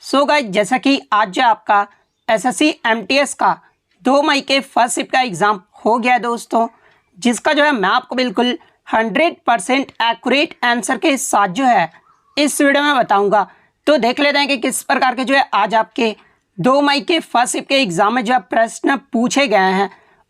So guys, जैसा कि आज जो आपका एसएससी एमटीएस का 2 मई के फर्स्ट शिफ्ट का एग्ज़ाम हो गया है दोस्तों, जिसका जो है मैं आपको बिल्कुल 100% एक्यूरेट आंसर के साथ जो है इस वीडियो में बताऊंगा। तो देख लेते हैं कि किस प्रकार के जो है आज आपके 2 मई के फर्स्ट शिफ्ट के एग्ज़ाम में जो है प्रश्न पूछे गए हैं।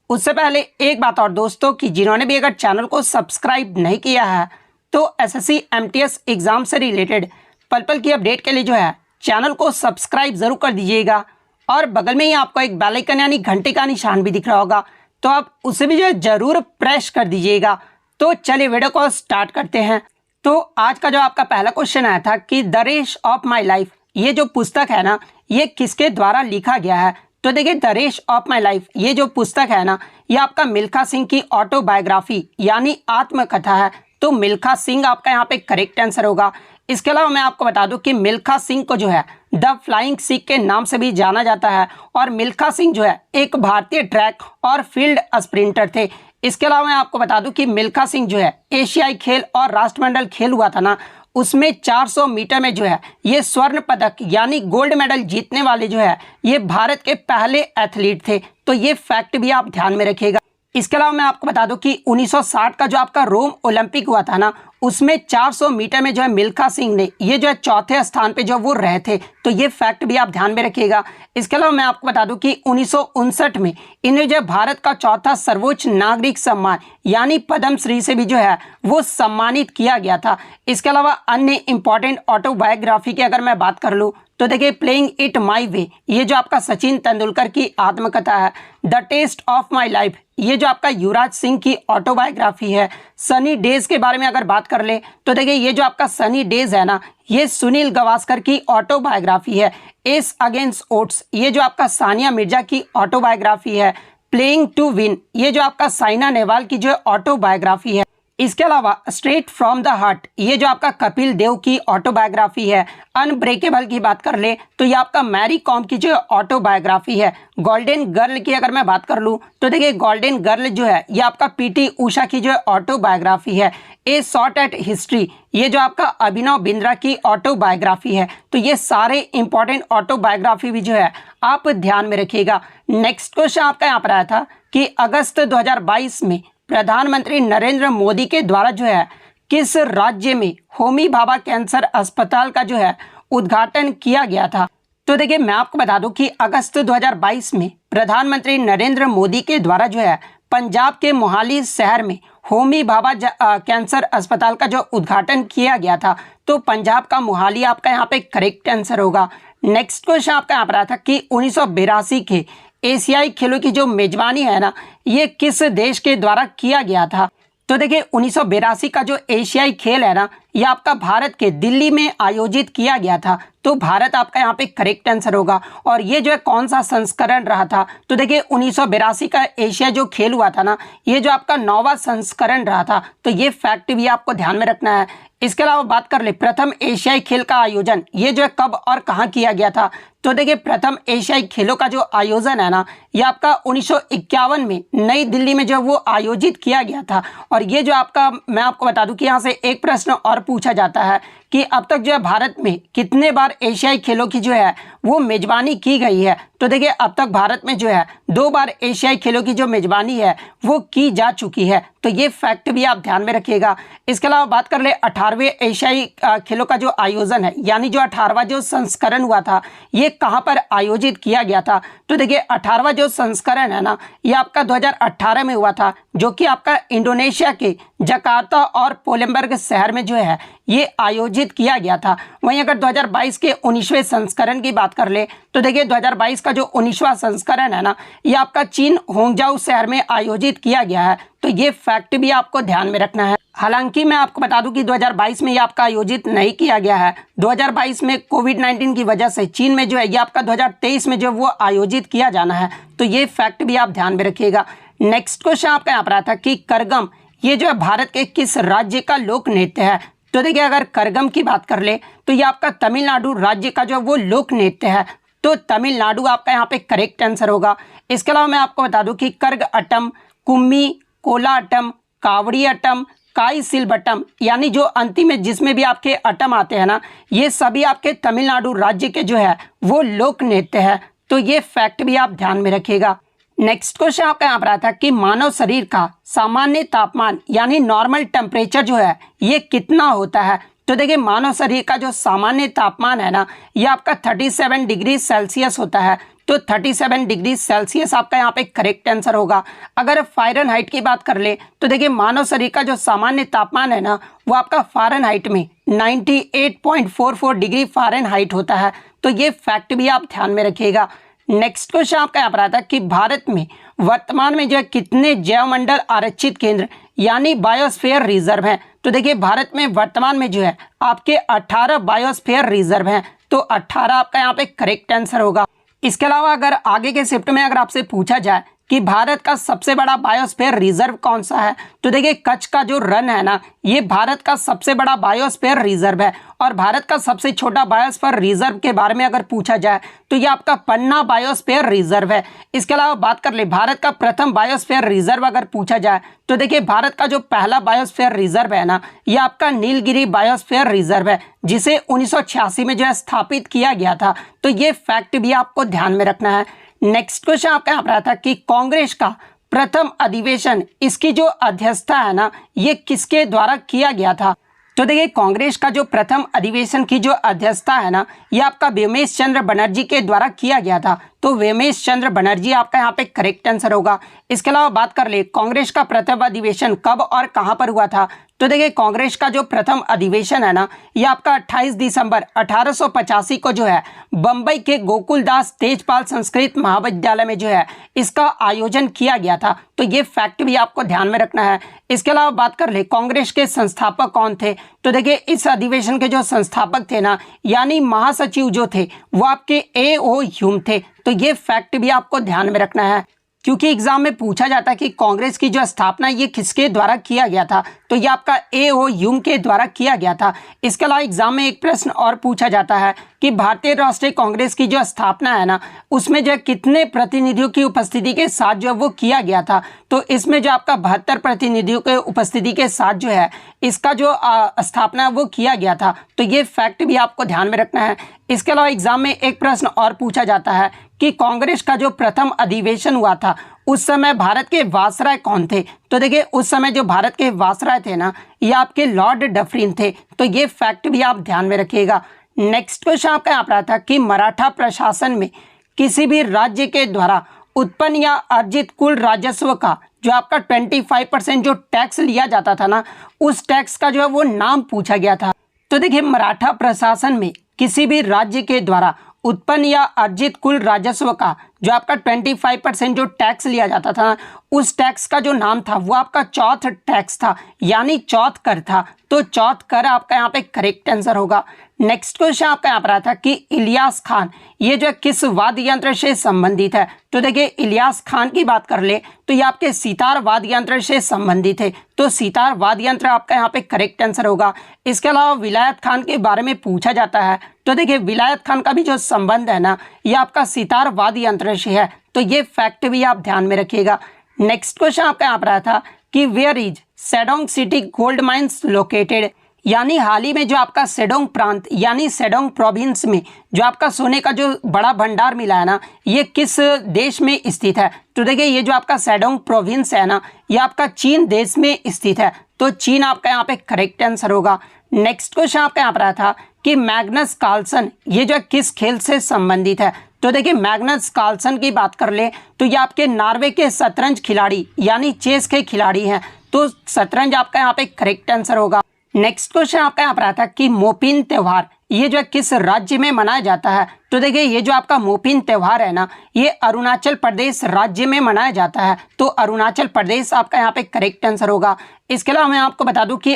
उससे पहले एक बात और दोस्तों कि जिन्होंने भी अगर चैनल को सब्सक्राइब नहीं किया है तो एसएससी एमटीएस एग्ज़ाम से रिलेटेड पल पल की अपडेट के लिए जो है चैनल को सब्सक्राइब जरूर कर दीजिएगा और बगल में ही आपको एक बेल आइकन यानी घंटे का निशान भी दिख रहा होगा, तो आप उसे भी जो है जरूर प्रेस कर दीजिएगा। तो चलिए वीडियो को स्टार्ट करते हैं। तो आज का जो आपका पहला क्वेश्चन आया था कि the race of my life, ये जो पुस्तक है ना, ये किसके द्वारा लिखा गया है। तो देखिए, the race of my life ये जो पुस्तक है ना, ये आपका मिल्खा सिंह की ऑटोबायोग्राफी यानी आत्मकथा है। तो मिल्खा सिंह आपका यहाँ पे करेक्ट आंसर होगा। इसके अलावा मैं आपको बता दूं कि मिल्खा सिंह को जो है द फ्लाइंग सिख के नाम से भी जाना जाता है और मिल्खा सिंह जो है एक भारतीय ट्रैक और फील्ड स्प्रिंटर थे। इसके अलावा मैं आपको बता दूं कि मिल्खा सिंह जो है एशियाई खेल और राष्ट्रमंडल खेल हुआ था ना, उसमें 400 मीटर में जो है ये स्वर्ण पदक यानी गोल्ड मेडल जीतने वाले जो है ये भारत के पहले एथलीट थे। तो ये फैक्ट भी आप ध्यान में रखिएगा। इसके अलावा मैं आपको बता दूं कि 1960 का जो आपका रोम ओलंपिक हुआ था ना, उसमें 400 मीटर में जो है मिल्खा सिंह ने ये जो है चौथे स्थान पे जो वो रहे थे। तो ये फैक्ट भी आप ध्यान में रखिएगा। इसके अलावा मैं आपको बता दूं कि 1959 में इन्हें जो है भारत का चौथा सर्वोच्च नागरिक सम्मान यानी पद्म श्री से भी जो है वो सम्मानित किया गया था। इसके अलावा अन्य इंपॉर्टेंट ऑटोबायोग्राफी की अगर मैं बात कर लूँ तो देखिए, प्लेइंग इट माई वे ये जो आपका सचिन तेंदुलकर की आत्मकथा है। The test of my life ये जो आपका युवराज सिंह की ऑटोबायोग्राफी है। सनी डेज के बारे में अगर बात कर ले तो देखिए, ये जो आपका सनी डेज है ना, ये सुनील गावस्कर की ऑटोबायोग्राफी है। एस अगेंस्ट ओट्स ये जो आपका सानिया मिर्जा की ऑटोबायोग्राफी है। प्लेइंग टू विन ये जो आपका साइना नेहवाल की जो ऑटोबायोग्राफी है। इसके अलावा स्ट्रेट फ्रॉम द हार्ट ये जो आपका कपिल देव की ऑटोबायोग्राफी है। अनब्रेकेबल की बात कर ले तो ये आपका मैरी कॉम की जो ऑटोबायोग्राफी है। गोल्डन गर्ल की अगर मैं बात कर लूँ तो देखिए, गोल्डन गर्ल जो है ये आपका पीटी उषा की जो ऑटोबायोग्राफी है। ए शॉट एट हिस्ट्री ये जो आपका अभिनव बिंद्रा की ऑटोबायोग्राफी है। तो ये सारे इंपॉर्टेंट ऑटोबायोग्राफी भी जो है आप ध्यान में रखिएगा। नेक्स्ट क्वेश्चन आपका यहाँ पर आया था कि अगस्त 2022 में प्रधानमंत्री नरेंद्र मोदी के द्वारा जो है किस राज्य में होमी भाभा कैंसर अस्पताल का जो है उद्घाटन किया गया था। तो देखिए, मैं आपको बता दूं कि अगस्त 2022 में प्रधानमंत्री नरेंद्र मोदी के द्वारा जो है पंजाब के मोहाली शहर में होमी भाभा कैंसर अस्पताल का जो उद्घाटन किया गया था। तो पंजाब का मोहाली आपका यहाँ पे करेक्ट आंसर होगा। नेक्स्ट क्वेश्चन आपका यहाँ पर आया था कि 1982 के एशियाई खेलों की जो मेजबानी है ना, ये किस देश के द्वारा किया गया था। तो देखिए, 1982 का जो एशियाई खेल है ना, ये आपका भारत के दिल्ली में आयोजित किया गया था। तो भारत आपका यहाँ पे करेक्ट आंसर होगा। और ये जो है कौन सा संस्करण रहा था। तो देखिए, 1982 का एशिया जो खेल हुआ था ना, ये जो आपका 9वां संस्करण रहा था। तो ये फैक्ट भी आपको ध्यान में रखना है। इसके अलावा बात कर ले प्रथम एशियाई खेल का आयोजन ये जो है कब और कहाँ किया गया था। तो देखिए, प्रथम एशियाई खेलों का जो आयोजन है ना, ये आपका 1951 में नई दिल्ली में जो वो आयोजित किया गया था। और ये जो आपका मैं आपको बता दूं कि यहाँ से एक प्रश्न और पूछा जाता है कि अब तक जो है भारत में कितने बार एशियाई खेलों की जो है वो मेजबानी की गई है। तो देखिए, अब तक भारत में जो है 2 बार एशियाई खेलों की जो मेजबानी है वो की जा चुकी है। तो ये फैक्ट भी आप ध्यान में रखिएगा। इसके अलावा बात कर ले 18वें एशियाई खेलों का जो आयोजन है यानी जो 18वां जो संस्करण हुआ था, ये कहाँ पर आयोजित किया गया था। तो देखिए, 18वां जो संस्करण है ना, ये आपका 2018 में हुआ था, जो कि आपका इंडोनेशिया के जकार्ता और पोलैंडबर्ग शहर में जो है ये आयोजित किया गया था। वहीं अगर 2022 के 19वें संस्करण की बात कर ले तो देखिए, 2022 का जो 19वां संस्करण है ना, ये आपका चीन होंगजाऊ शहर में आयोजित किया गया है। तो ये फैक्ट भी आपको ध्यान में रखना है। हालांकि मैं आपको बता दूं कि 2022 में ये आपका आयोजित नहीं किया गया है। 2022 में कोविड-19 की वजह से चीन में जो है ये आपका 2023 में जो वो आयोजित किया जाना है। तो ये फैक्ट भी आप ध्यान में रखिएगा। नेक्स्ट क्वेश्चन आपका यहाँ पर आता है कि करगम ये जो है भारत के किस राज्य का लोक नृत्य है। तो देखिए, अगर करगम की बात कर ले तो ये आपका तमिलनाडु राज्य का जो वो लोक नृत्य है। तो तमिलनाडु आपका यहाँ पे करेक्ट आंसर होगा। इसके अलावा मैं आपको बता दूं कि कर्ग अट्टम, कुम्मी, कोला अट्टम, कावड़ी अट्टम, काई सिलबट्टम यानी जो अंतिम में जिसमें भी आपके अटम आते हैं ना, ये सभी आपके तमिलनाडु राज्य के जो है वो लोक नृत्य है। तो ये फैक्ट भी आप ध्यान में रखिएगा। नेक्स्ट क्वेश्चन आपका यहाँ पर आता है कि मानव शरीर का सामान्य तापमान यानी नॉर्मल टेम्परेचर जो है ये कितना होता है। तो देखिए मानव शरीर का जो सामान्य तापमान है ना, ये आपका 37 डिग्री सेल्सियस होता है। तो 37 डिग्री सेल्सियस आपका यहाँ पे करेक्ट आंसर होगा। अगर फ़ारेनहाइट की बात कर ले तो देखिए मानव शरीर का जो सामान्य तापमान है ना, वो आपका फ़ारेनहाइट में 98.44 डिग्री फ़ारेनहाइट होता है। तो ये फैक्ट भी आप ध्यान में रखिएगा। नेक्स्ट क्वेश्चन आपका यहाँ पर आता है कि भारत में वर्तमान में जो है कितने जैवमंडल आरक्षित केंद्र यानी बायोस्फीयर रिजर्व हैं। तो देखिए भारत में वर्तमान में जो है आपके 18 बायोस्फीयर रिजर्व हैं। तो 18 आपका यहाँ पे करेक्ट आंसर होगा। इसके अलावा अगर आगे के शिफ्ट में अगर आपसे पूछा जाए कि भारत का सबसे बड़ा बायोस्फीयर रिजर्व कौन सा है, तो देखिए कच्छ का जो रण है ना, ये भारत का सबसे बड़ा बायोस्फीयर रिजर्व है। और भारत का सबसे छोटा बायोस्फीयर रिजर्व के बारे में अगर पूछा जाए तो ये आपका पन्ना बायोस्फीयर रिजर्व है। इसके अलावा बात कर ले भारत का प्रथम बायोस्फीयर रिजर्व अगर पूछा जाए तो देखिए भारत का जो पहला बायोस्फीयर रिजर्व है ना, ये आपका नीलगिरी बायोस्फीयर रिजर्व है, जिसे 1986 में जो है स्थापित किया गया था। तो ये फैक्ट भी आपको ध्यान में रखना है। नेक्स्ट क्वेश्चन आपका यहाँ पर आता है कि कांग्रेस का प्रथम अधिवेशन, इसकी जो अध्यक्षता है ना, ये किसके द्वारा किया गया था। तो देखिए कांग्रेस का जो प्रथम अधिवेशन की जो अध्यक्षता है ना, ये आपका वेमेश चंद्र बनर्जी के द्वारा किया गया था। तो वेमेश चंद्र बनर्जी आपका यहाँ पे करेक्ट आंसर होगा। इसके अलावा बात कर ले कांग्रेस का प्रथम अधिवेशन कब और कहाँ पर हुआ था। तो देखिए कांग्रेस का जो प्रथम अधिवेशन है ना, ये आपका 28 दिसंबर 1885 को जो है बम्बई के गोकुलदास तेजपाल संस्कृत महाविद्यालय में जो है इसका आयोजन किया गया था। तो ये फैक्ट भी आपको ध्यान में रखना है। इसके अलावा बात कर ले कांग्रेस के संस्थापक कौन थे। तो देखिए इस अधिवेशन के जो संस्थापक थे ना, यानी महासचिव जो थे वो आपके A.O. ह्यूम थे। तो ये फैक्ट भी आपको ध्यान में रखना है, क्योंकि एग्जाम में पूछा जाता है कि कांग्रेस की जो स्थापना ये किसके द्वारा किया गया था। तो ये आपका A.O. ह्यूम के द्वारा किया गया था। इसके अलावा एग्जाम में एक प्रश्न और पूछा जाता है कि भारतीय राष्ट्रीय कांग्रेस की जो स्थापना है ना, उसमें जो है कितने प्रतिनिधियों की उपस्थिति के साथ जो है वो किया गया था। तो इसमें जो आपका 72 प्रतिनिधियों के उपस्थिति के साथ जो है इसका जो स्थापना वो किया गया था। तो ये फैक्ट भी आपको ध्यान में रखना है। इसके अलावा एग्जाम में एक प्रश्न और पूछा जाता है कि कांग्रेस का जो प्रथम अधिवेशन हुआ था उस समय भारत के वायसराय कौन थे। तो देखिए उस समय जो भारत के वायसराय थे ना, ये आपके लॉर्ड डफरिन थे। तो ये फैक्ट भी आप ध्यान में रखिएगा। नेक्स्ट क्वेश्चन आपका यहाँ पर आता है कि मराठा प्रशासन में किसी भी राज्य के द्वारा उत्पन्न या अर्जित कुल राजस्व का जो आपका 25% जो टैक्स लिया जाता था ना, उस टैक्स का जो है वो नाम पूछा गया था। तो देखिए मराठा प्रशासन में किसी भी राज्य के द्वारा उत्पन्न या अर्जित कुल राजस्व का जो आपका 25% जो टैक्स लिया जाता था, उस टैक्स का जो नाम था वो आपका चौथ टैक्स था, यानी चौथ कर था। तो चौथ कर आपका यहाँ पे करेक्ट आंसर होगा। नेक्स्ट क्वेश्चन आपका यहाँ पर आता है कि इलियास खान ये जो किस वाद्य यंत्र से संबंधित है। तो देखिए इलियास खान की बात कर ले तो ये आपके सितार वाद्य यंत्र से संबंधित है। तो सितार वाद्य यंत्र आपका यहाँ पे करेक्ट आंसर होगा। इसके अलावा विलायत खान के बारे में पूछा जाता है। तो देखिए विलायत खान का भी जो संबंध है ना, ये आपका सितार वाद्य यंत्र से है। तो ये फैक्ट भी आप ध्यान में रखिएगा। नेक्स्ट क्वेश्चन आपका यहाँ पर आया था कि where is Sedong city gold mines located, यानी हाल ही में जो आपका सेडोंग प्रांत यानी सेडोंग प्रोविंस में जो आपका सोने का जो बड़ा भंडार मिला है ना, ये किस देश में स्थित है। तो देखिए ये जो आपका सेडोंग प्रोविंस है ना, ये आपका चीन देश में स्थित है। तो चीन आपका यहाँ पे करेक्ट आंसर होगा। नेक्स्ट क्वेश्चन आपका यहाँ पर आया था कि मैग्नस कार्लसन ये जो किस खेल से संबंधित है। तो देखिए मैग्नस कार्लसन की बात कर ले तो ये आपके नॉर्वे के शतरंज खिलाड़ी यानी चेस के खिलाड़ी हैं। तो शतरंज आपका यहाँ पे करेक्ट आंसर होगा। नेक्स्ट क्वेश्चन आपका यहाँ पर आता है कि मोपिन त्योहार ये जो किस राज्य में मनाया जाता है। तो देखिए ये जो आपका मोपिन त्योहार है ना, ये अरुणाचल प्रदेश राज्य में मनाया जाता है। तो अरुणाचल प्रदेश आपका यहाँ पे करेक्ट आंसर होगा। इसके अलावा मैं आपको बता दूं कि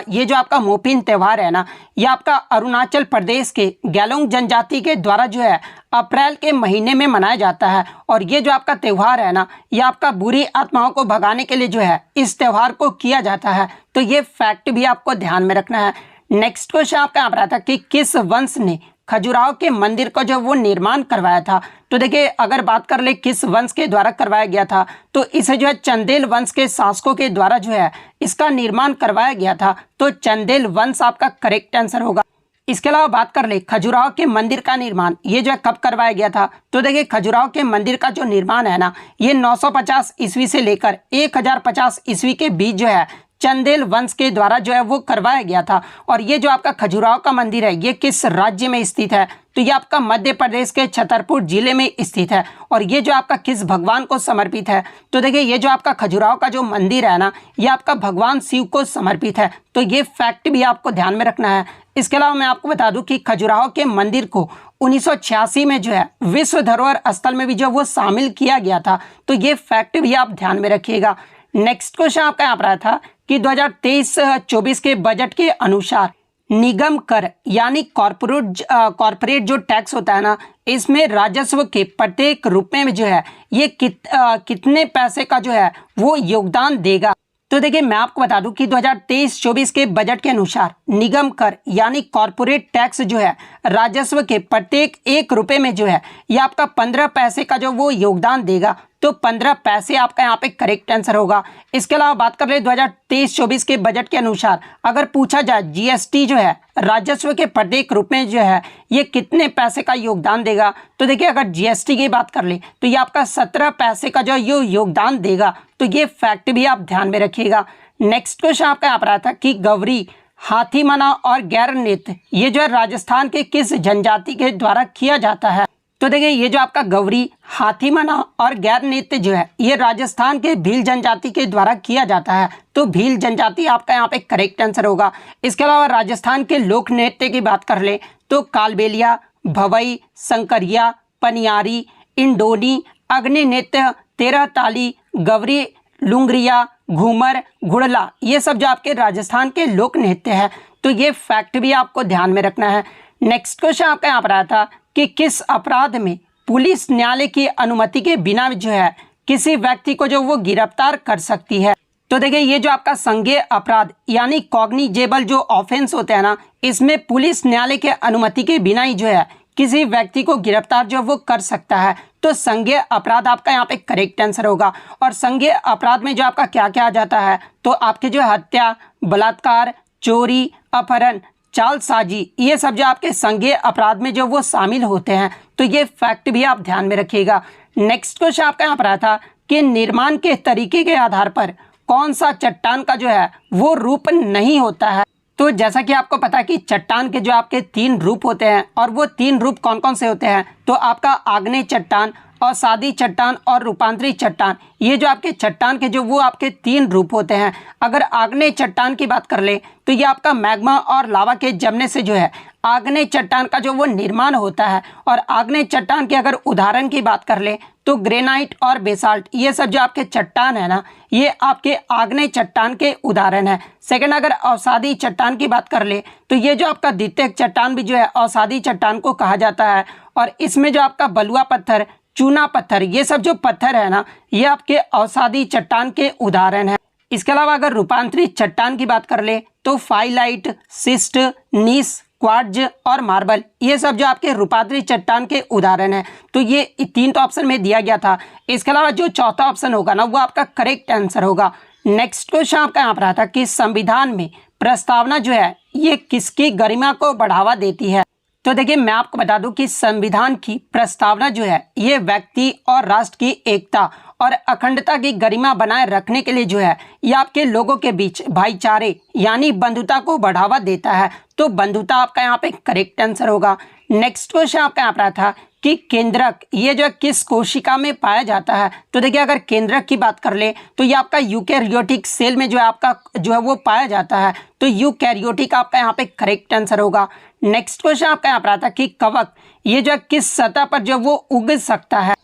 ये जो आपका मोपिन त्योहार है ना, ये आपका अरुणाचल प्रदेश के गैलोंग जनजाति के द्वारा जो है अप्रैल के महीने में मनाया जाता है। और ये जो आपका त्यौहार है ना, ये आपका बुरी आत्माओं को भगाने के लिए जो है इस त्यौहार को किया जाता है। तो ये फैक्ट भी आपको ध्यान में रखना है। नेक्स्ट क्वेश्चन आपका यहाँ पर आता है कि किस वंश ने खजुराहो के मंदिर को जो वो निर्माण करवाया था। तो देखिए अगर बात कर ले किस वंश के द्वारा करवाया गया था, तो इसे जो है चंदेल वंश के शासकों के द्वारा जो है इसका निर्माण करवाया गया था। तो चंदेल वंश आपका करेक्ट आंसर होगा। इसके अलावा बात कर ले खजुराहो के मंदिर का निर्माण ये जो है कब करवाया गया था। तो देखिए खजुराहो के मंदिर का जो निर्माण है ना, ये 950 ईस्वी से लेकर 1050 ईस्वी के बीच जो है चंदेल वंश के द्वारा जो है वो करवाया गया था। और ये जो आपका खजुराहो का मंदिर है ये किस राज्य में स्थित है, तो ये आपका मध्य प्रदेश के छतरपुर जिले में स्थित है। और ये जो आपका किस भगवान को समर्पित है, तो देखिए ये जो आपका खजुराहो का जो मंदिर है ना, ये आपका भगवान शिव को समर्पित है। तो ये फैक्ट भी आपको ध्यान में रखना है। इसके अलावा मैं आपको बता दूं कि खजुराहो के मंदिर को 1986 में जो है विश्व धरोहर स्थल में भी जो वो शामिल किया गया था। तो ये फैक्ट भी आप ध्यान में रखिएगा। नेक्स्ट क्वेश्चन आपका यहाँ पर आया था कि 2023-24 के बजट के अनुसार निगम कर यानी कॉर्पोरेट जो टैक्स होता है ना, इसमें राजस्व के प्रत्येक रुपए में जो है ये कितने पैसे का जो है वो योगदान देगा। तो देखिए मैं आपको बता दूं कि 2023-24 के बजट के अनुसार निगम कर यानी कॉर्पोरेट टैक्स जो है राजस्व के प्रत्येक 1 रुपए में जो है ये आपका 15 पैसे का जो वो योगदान देगा। तो 15 पैसे आपका यहाँ पे करेक्ट आंसर होगा। इसके अलावा बात कर ले 2023-24 के बजट के अनुसार अगर पूछा जाए जीएसटी जो है राजस्व के प्रत्येक रुपए में जो है ये कितने पैसे का योगदान देगा, तो देखिए अगर जीएसटी की बात कर ले तो ये आपका 17 पैसे का जो ये योगदान देगा। तो ये फैक्ट भी आप ध्यान में रखिएगा। नेक्स्ट क्वेश्चन आपका यहाँ पर आया था कि गौरी, हाथीमना और गैर नृत्य ये जो है राजस्थान के किस जनजाति के द्वारा किया जाता है। तो देखिए ये जो आपका गौरी, हाथीमना और गैर नृत्य जो है ये राजस्थान के भील जनजाति के द्वारा किया जाता है। तो भील जनजाति आपका यहाँ पे करेक्ट आंसर होगा। इसके अलावा राजस्थान के लोक नृत्य की बात कर ले तो कालबेलिया, भवई, शंकरिया, पनियारी, इंडोनी, अग्नि नृत्य, तेरह ताली, गवरी, लुंगरिया, घूमर, घुड़ला ये सब जो आपके राजस्थान के लोक नृत्य है। तो ये फैक्ट भी आपको ध्यान में रखना है। नेक्स्ट क्वेश्चन आपका यहाँ पर आया था कि किस अपराध में पुलिस न्यायालय की अनुमति के बिना जो है किसी व्यक्ति को जो वो गिरफ्तार कर सकती है। तो देखिए ये जो आपका संज्ञेय अपराध यानी कॉग्निजेबल जो ऑफेंस होते हैं ना, इसमें पुलिस न्यायालय के अनुमति के बिना ही जो है किसी व्यक्ति को गिरफ्तार जो वो कर सकता है। तो संज्ञेय अपराध आपका यहाँ पे करेक्ट आंसर होगा। और संज्ञेय अपराध में जो आपका क्या क्या आ जाता है, तो आपके जो हत्या, बलात्कार, चोरी, अपहरण, चालसाजी ये सब जो आपके संज्ञेय अपराध में जो वो शामिल होते हैं। तो ये फैक्ट भी आप ध्यान में रखिएगा। नेक्स्ट क्वेश्चन आपका यहाँ पर आया था कि निर्माण के तरीके के आधार पर कौन सा चट्टान का जो है वो रूप नहीं होता है। तो जैसा कि आपको पता है कि चट्टान के जो आपके 3 रूप होते हैं, और वो 3 रूप कौन कौन से होते हैं, तो आपका आग्नेय चट्टान, अवसादी चट्टान और रूपांतरित चट्टान ये जो आपके चट्टान के जो वो आपके 3 रूप होते हैं। अगर आग्नेय चट्टान की बात कर ले तो ये आपका मैग्मा और लावा के जमने से जो है आग्नेय चट्टान का जो वो निर्माण होता है। और आग्नेय चट्टान के अगर उदाहरण की बात कर ले तो ग्रेनाइट और बेसाल्ट ये सब जो आपके चट्टान है ना, ये आपके आग्नेय चट्टान के उदाहरण है। सेकंड अगर अवसादी चट्टान की बात कर ले तो ये जो आपका द्वितीयक चट्टान भी जो है अवसादी चट्टान को कहा जाता है। और इसमें जो आपका बलुआ पत्थर, चूना पत्थर ये सब जो पत्थर है ना, ये आपके अवसादी चट्टान के उदाहरण है। इसके अलावा अगर रूपांतरित चट्टान की बात कर ले तो फाइलाइट, सिस्ट, नीस, क्वार्ट्ज और मार्बल ये सब जो आपके रूपांतरित चट्टान के उदाहरण है। तो ये 3 तो ऑप्शन में दिया गया था। इसके अलावा जो चौथा ऑप्शन होगा ना वो आपका करेक्ट आंसर होगा। नेक्स्ट क्वेश्चन आपका यहाँ पर आता है कि संविधान में प्रस्तावना जो है ये किसकी गरिमा को बढ़ावा देती है। तो देखिए मैं आपको बता दूं कि संविधान की प्रस्तावना जो है ये व्यक्ति और राष्ट्र की एकता और अखंडता की गरिमा बनाए रखने के लिए जो है ये आपके लोगों के बीच भाईचारे यानी बंधुता को बढ़ावा देता है। तो बंधुता आपका यहाँ पे करेक्ट आंसर होगा। नेक्स्ट क्वेश्चन आपका यहाँ पर था कि केंद्रक ये जो किस कोशिका में पाया जाता है। तो देखिए अगर केंद्रक की बात कर ले तो ये आपका यूकैरियोटिक सेल में जो है आपका जो है वो पाया जाता है। तो यूकैरियोटिक आपका यहाँ पे करेक्ट आंसर होगा। नेक्स्ट क्वेश्चन आपका यहाँ पर आता है कि कवक ये जो है किस सतह पर जो वो उग सकता है।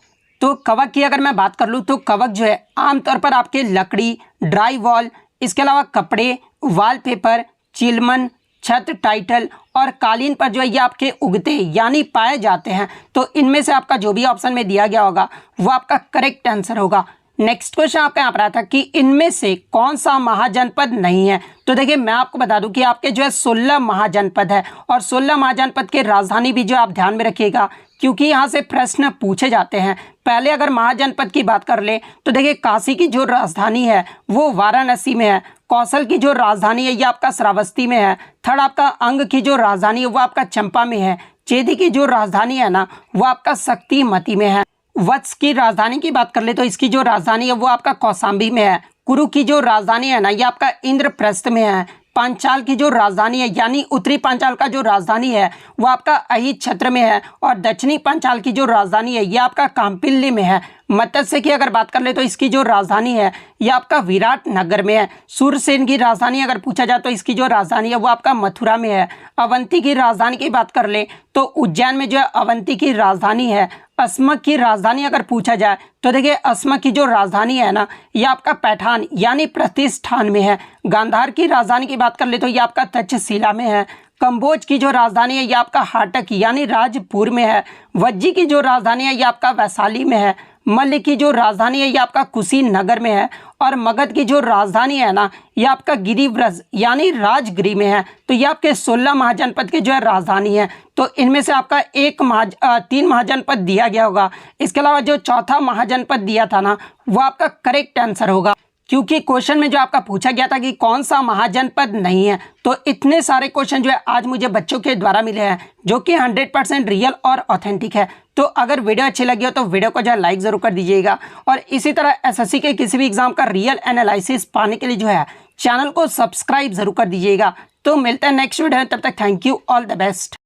तो कवक की अगर मैं बात कर लूँ तो कवक जो है आमतौर पर आपके लकड़ी, ड्राई वॉल, इसके अलावा कपड़े, वॉलपेपर, चिलमन, छत, टाइटल और कालीन पर जो है ये आपके उगते यानी पाए जाते हैं। तो इनमें से आपका जो भी ऑप्शन में दिया गया होगा वो आपका करेक्ट आंसर होगा। नेक्स्ट क्वेश्चन आपका यहाँ पर आया था कि इनमें से कौन सा महाजनपद नहीं है। तो देखिए मैं आपको बता दूं कि आपके जो है 16 महाजनपद है और 16 महाजनपद के राजधानी भी जो आप ध्यान में रखिएगा, क्योंकि यहाँ से प्रश्न पूछे जाते हैं। पहले अगर महाजनपद की बात कर ले तो देखिए काशी की जो राजधानी है वो वाराणसी में है, कौशल की जो राजधानी है ये आपका श्रावस्ती में है, थर्ड आपका अंग की जो राजधानी है वो आपका चंपा में है, चेदी की जो राजधानी है ना वो आपका शक्तिमती में है, वत्स की राजधानी की बात कर ले तो इसकी जो राजधानी है वो आपका कौशाम्बी में है, कुरु की जो राजधानी है ना ये आपका इंद्रप्रस्थ में है, पांचाल की जो राजधानी है यानी उत्तरी पांचाल का जो राजधानी है वो आपका अहित क्षेत्र में है, और दक्षिणी पांचाल की जो राजधानी है ये आपका काम्पिल्ली में है। मत्स्य की अगर बात कर ले तो इसकी जो राजधानी है ये आपका विराट नगर में है। सूरसेन की राजधानी अगर पूछा जाए तो इसकी जो राजधानी है वो आपका मथुरा में है। अवंती की राजधानी की बात कर ले तो उज्जैन में जो है अवंती की राजधानी है। अस्मक की राजधानी अगर पूछा जाए तो देखिए अस्मक की जो राजधानी है ना ये आपका पैठान यानी प्रतिष्ठान में है। गांधार की राजधानी की बात कर ले तो ये आपका तक्षशिला में है। कंबोज की जो राजधानी है ये आपका हाटक यानी राजपुर में है। वज्जी की जो राजधानी है ये आपका वैशाली में है। मल्ल की जो राजधानी है ये आपका कुशीनगर में है, और मगध की जो राजधानी है ना ये आपका गिरिव्रज यानी राजगिरी में है। तो ये आपके 16 महाजनपद की जो है राजधानी है। तो इनमें से आपका 3 महाजनपद दिया गया होगा। इसके अलावा जो चौथा महाजनपद दिया था ना वो आपका करेक्ट आंसर होगा, क्योंकि क्वेश्चन में जो आपका पूछा गया था कि कौन सा महाजनपद नहीं है। तो इतने सारे क्वेश्चन जो है आज मुझे बच्चों के द्वारा मिले हैं जो कि 100% रियल और ऑथेंटिक है। तो अगर वीडियो अच्छी लगी हो तो वीडियो को जो है लाइक ज़रूर कर दीजिएगा, और इसी तरह एसएससी के किसी भी एग्जाम का रियल एनालिसिस पाने के लिए जो है चैनल को सब्सक्राइब ज़रूर कर दीजिएगा। तो मिलते हैं नेक्स्ट वीडियो में, तब तक thank you, all the best.